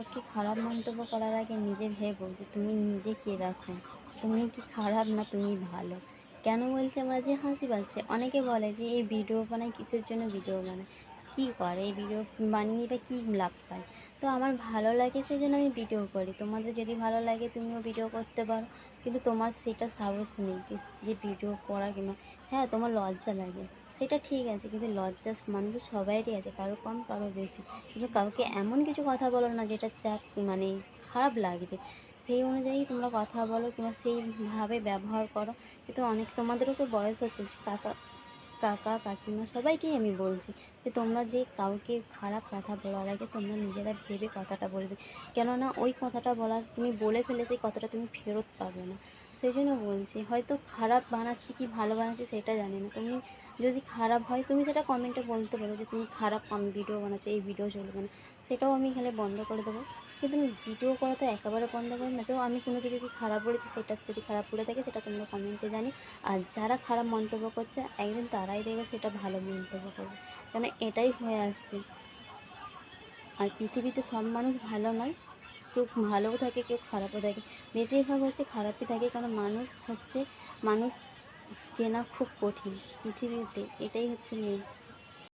কাউকে খারাপ মন্তব্য করার আগে নিজে ভেবো যে তুমি নিজে কিরকম, তুমি কি খারাপ না তুমি ভালো। কেন বলছে মাঝে হাসি পাচ্ছে, অনেকে বলে যে এই ভিডিও বানায় কিসের জন্য ভিডিও বানায়, কী করে এই ভিডিও বানিয়ে বা কী লাভ পায়। তো আমার ভালো লাগে সেই জন্য আমি ভিডিও করি, তোমাদের যদি ভালো লাগে তুমিও ভিডিও করতে পারো, কিন্তু তোমার সেটা সাহস নেই যে ভিডিও করা কিংবা হ্যাঁ তোমার লজ্জা লাগে, সেটা ঠিক আছে, কিন্তু লজ্জা মানুষের সবাইরই আছে, কারো কম কারো বেশি। কিন্তু কাউকে এমন কিছু কথা বলো না যেটা যা মানে খারাপ লাগবে, সেই অনুযায়ী তোমরা কথা বলো কিংবা সেইভাবে ব্যবহার করো। কিন্তু অনেক তোমাদেরও তো বয়স হচ্ছে, কাকা কাকা কাকিমা সবাইকেই আমি বলছি যে তোমরা যে কাউকে খারাপ কথা বলার আগে তোমরা নিজেরা ভেবে কথাটা বলবে। কেননা ওই কথাটা বলার তুমি বলে ফেলে সেই কথাটা তুমি ফেরত পাবে না। সেই জন্য বলছি, হয়তো খারাপ বানাচ্ছি কি ভালো বানাচ্ছি সেটা জানি না, তুমি যদি খারাপ হয় তুমি সেটা কমেন্টে বলতে পারো যে তুমি খারাপ ভিডিও বানাচ্ছো, এই ভিডিও চলবে না, সেটাও আমি এখানে বন্ধ করে দেবো। কিন্তু আমি ভিডিও করা তো একেবারে বন্ধ করে না, তো আমি কোনো কিছু কি খারাপ বলেছি সেটা যদি খারাপ বলে থাকে সেটা তোমরা কমেন্টে জানি। আর যারা খারাপ মন্তব্য করছে একদিন তারাই দেখবে সেটা ভালো মন্তব্য করবে, কারণ এটাই হয়ে আসছে। আর পৃথিবীতে সব মানুষ ভালো নয়, কেউ ভালোও থাকে কেউ খারাপও থাকে, বেশিরভাগ হচ্ছে খারাপই থাকে, কারণ মানুষ চেনা খুব কঠিন পৃথিবীতে, এটাই হচ্ছে মেন।